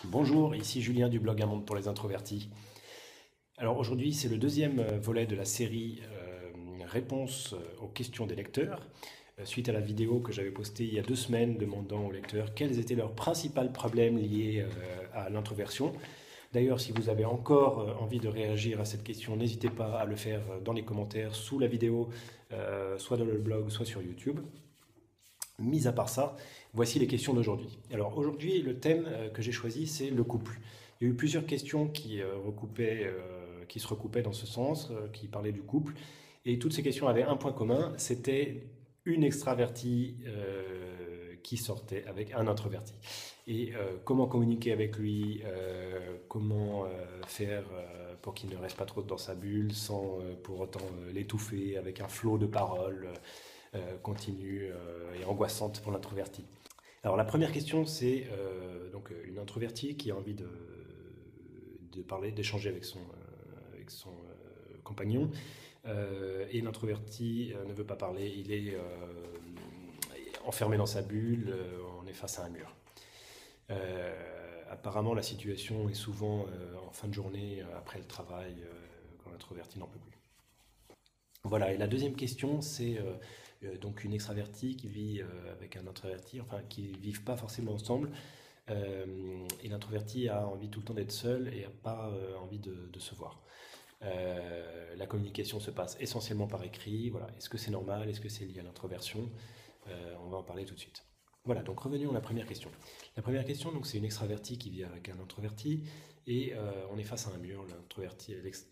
Bonjour, ici Julien du blog Un monde pour les introvertis. Alors aujourd'hui, c'est le deuxième volet de la série Réponses aux questions des lecteurs, suite à la vidéo que j'avais postée il y a 2 semaines demandant aux lecteurs quels étaient leurs principaux problèmes liés à l'introversion. D'ailleurs, si vous avez encore envie de réagir à cette question, n'hésitez pas à le faire dans les commentaires sous la vidéo, soit dans le blog, soit sur YouTube. Mis à part ça, voici les questions d'aujourd'hui. Alors aujourd'hui, le thème que j'ai choisi, c'est le couple. Il y a eu plusieurs questions qui se recoupaient dans ce sens, qui parlaient du couple. Et toutes ces questions avaient un point commun, c'était une extravertie qui sortait avec un introverti. Et comment communiquer avec lui, comment faire pour qu'il ne reste pas trop dans sa bulle sans pour autant l'étouffer avec un flot de paroles continue et angoissante pour l'introverti. Alors la première question, c'est donc une introvertie qui a envie de parler, d'échanger avec son compagnon, et l'introverti ne veut pas parler, il est enfermé dans sa bulle, on est face à un mur. Apparemment, la situation est souvent en fin de journée, après le travail, quand l'introverti n'en peut plus. Voilà, et la deuxième question, c'est donc une extravertie qui vit avec un introverti, enfin qui ne vivent pas forcément ensemble, et l'introverti a envie tout le temps d'être seul et n'a pas envie de se voir. La communication se passe essentiellement par écrit. Voilà. Est-ce que c'est normal? Est-ce que c'est lié à l'introversion? On va en parler tout de suite. Voilà, donc revenons à la première question. La première question, donc, c'est une extravertie qui vit avec un introverti et on est face à un mur.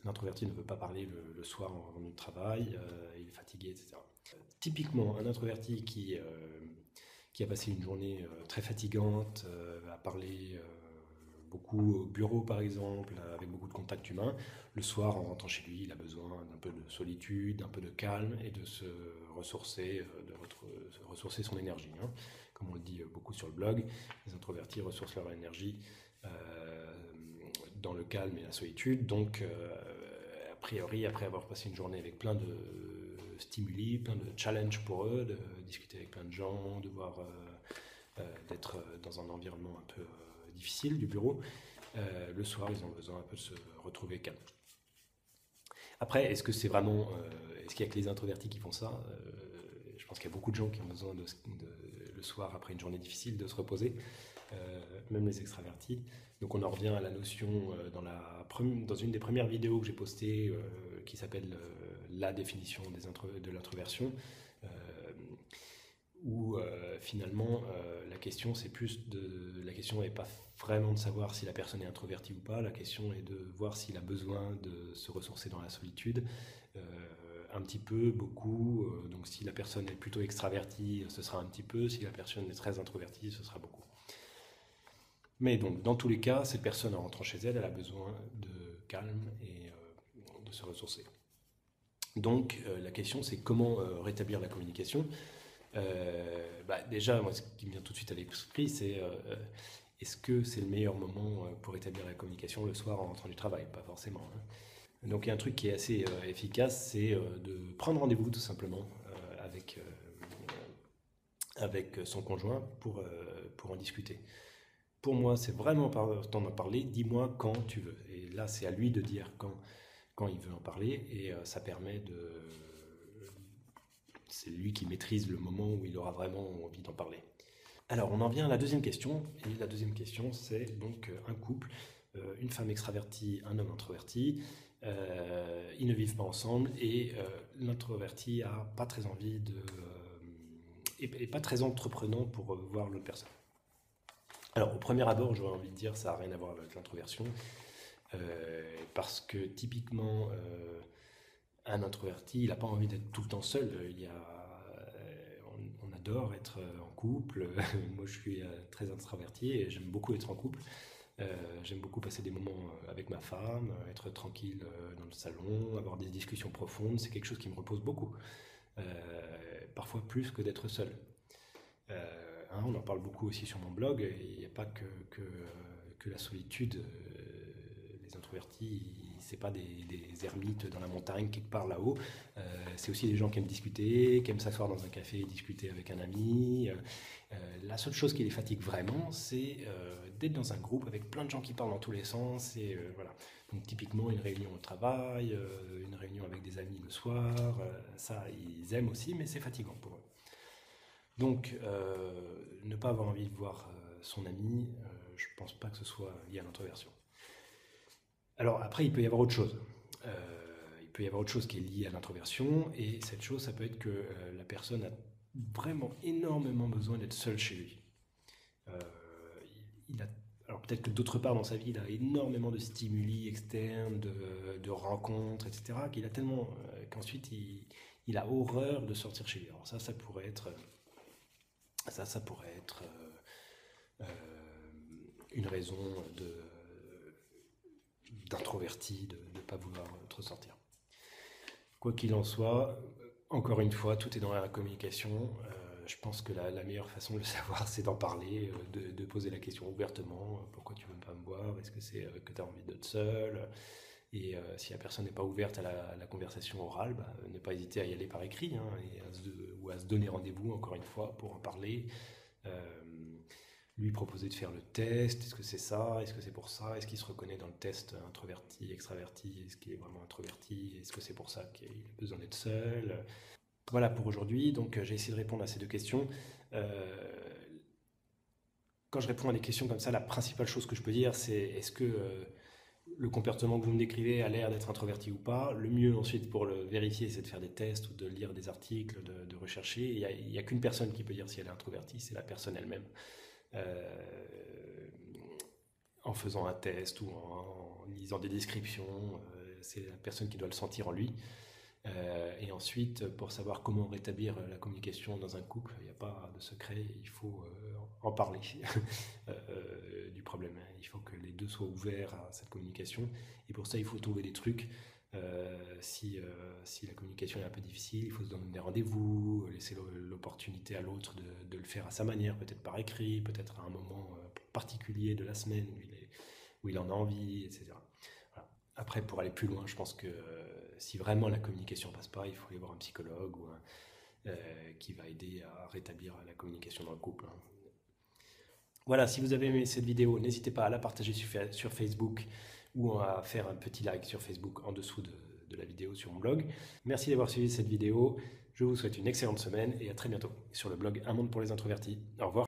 L'introverti ne veut pas parler le soir en revenant du travail, il est fatigué, etc. Typiquement, un introverti qui a passé une journée très fatigante, a parlé beaucoup au bureau par exemple, avec beaucoup de contacts humains, le soir en rentrant chez lui, il a besoin d'un peu de solitude, d'un peu de calme et de se ressourcer, de ressourcer son énergie, hein. Comme on le dit beaucoup sur le blog, les introvertis ressourcent leur énergie dans le calme et la solitude. Donc, a priori, après avoir passé une journée avec plein de stimuli, plein de challenges pour eux, de discuter avec plein de gens, d'être dans un environnement un peu difficile du bureau, le soir, ils ont besoin un peu de se retrouver calme. Après, est-ce que c'est vraiment, est-ce qu'il y a que les introvertis qui font ça? Je pense qu'il y a beaucoup de gens qui ont besoin le soir, après une journée difficile, de se reposer, même les extravertis. Donc on en revient à la notion dans une des premières vidéos que j'ai postées, qui s'appelle la définition de l'introversion, euh, où finalement la question n'est pas vraiment de savoir si la personne est introvertie ou pas, la question est de voir s'il a besoin de se ressourcer dans la solitude, euh, un petit peu, beaucoup. Donc si la personne est plutôt extravertie, ce sera un petit peu, si la personne est très introvertie, ce sera beaucoup. Mais donc dans tous les cas, cette personne en rentrant chez elle, elle a besoin de calme et de se ressourcer. Donc la question, c'est comment rétablir la communication. Déjà, moi, ce qui me vient tout de suite à l'esprit, c'est est-ce que c'est le meilleur moment pour établir la communication le soir en rentrant du travail? Pas forcément, hein. Donc il y a un truc qui est assez efficace, c'est de prendre rendez-vous tout simplement avec son conjoint pour en discuter. Pour moi, c'est vraiment important d'en parler. Dis-moi quand tu veux. Et là, c'est à lui de dire quand il veut en parler. Et ça permet de. C'est lui qui maîtrise le moment où il aura vraiment envie d'en parler. Alors, on en vient à la deuxième question. Et la deuxième question, c'est donc un couple, une femme extravertie, un homme introverti. Ils ne vivent pas ensemble et l'introverti a pas très envie et pas très entreprenant pour voir l'autre personne. Alors, au premier abord, j'aurais envie de dire ça n'a rien à voir avec l'introversion, parce que typiquement, un introverti, il n'a pas envie d'être tout le temps seul. On adore être en couple. Moi, je suis très introverti et j'aime beaucoup être en couple. J'aime beaucoup passer des moments avec ma femme, être tranquille dans le salon, avoir des discussions profondes. C'est quelque chose qui me repose beaucoup, euh, parfois plus que d'être seul. On en parle beaucoup aussi sur mon blog. Il n'y a pas que la solitude. Les introvertis, c'est pas des ermites dans la montagne quelque part là-haut. C'est aussi des gens qui aiment discuter, qui aiment s'asseoir dans un café et discuter avec un ami. La seule chose qui les fatigue vraiment, c'est d'être dans un groupe avec plein de gens qui parlent dans tous les sens, et voilà. Donc typiquement une réunion au travail, une réunion avec des amis le soir, ça ils aiment aussi, mais c'est fatigant pour eux. Donc ne pas avoir envie de voir son ami, je pense pas que ce soit lié à l'introversion. Alors après, il peut y avoir autre chose. Il peut y avoir autre chose qui est liée à l'introversion, et cette chose, ça peut être que la personne a vraiment énormément besoin d'être seule chez lui. Euh, alors peut-être que d'autre part dans sa vie, il a énormément de stimuli externes, de rencontres, etc., qu'il a tellement qu'ensuite il a horreur de sortir chez lui. Alors ça pourrait être, une raison d'introverti de ne pas vouloir trop sortir. Quoi qu'il en soit, encore une fois, tout est dans la communication. Je pense que la meilleure façon de le savoir, c'est d'en parler, de poser la question ouvertement. Pourquoi tu ne veux pas me voir? Est-ce que c'est que tu as envie d'être seul? Et si la personne n'est pas ouverte à la conversation orale, ne pas hésiter à y aller par écrit, hein, ou à se donner rendez-vous, encore une fois, pour en parler. Euh, Lui proposer de faire le test, est-ce que c'est ça, est-ce que c'est pour ça, est-ce qu'il se reconnaît dans le test introverti, extraverti, est-ce qu'il est vraiment introverti, est-ce que c'est pour ça qu'il a besoin d'être seul. Voilà pour aujourd'hui, donc j'ai essayé de répondre à ces deux questions. Quand je réponds à des questions comme ça, la principale chose que je peux dire, c'est est-ce que le comportement que vous me décrivez a l'air d'être introverti ou pas. Le mieux ensuite pour le vérifier, c'est de faire des tests ou de lire des articles, de rechercher. Il n'y a qu'une personne qui peut dire si elle est introvertie, c'est la personne elle-même. En faisant un test ou en lisant des descriptions, c'est la personne qui doit le sentir en lui. Et ensuite, pour savoir comment rétablir la communication dans un couple, il n'y a pas de secret, il faut en parler du problème. Il faut que les deux soient ouverts à cette communication. Et pour ça, il faut trouver des trucs. Si la communication est un peu difficile, il faut se donner des rendez-vous, laisser l'opportunité à l'autre de le faire à sa manière, peut-être par écrit, peut-être à un moment particulier de la semaine où il en a envie, etc. Voilà. Après, pour aller plus loin, je pense que si vraiment la communication passe pas, il faut aller voir un psychologue qui va aider à rétablir la communication dans le couple. Hein. Voilà, si vous avez aimé cette vidéo, n'hésitez pas à la partager sur Facebook ou à faire un petit like sur Facebook en dessous de la vidéo sur mon blog. Merci d'avoir suivi cette vidéo. Je vous souhaite une excellente semaine et à très bientôt sur le blog Un monde pour les introvertis. Au revoir.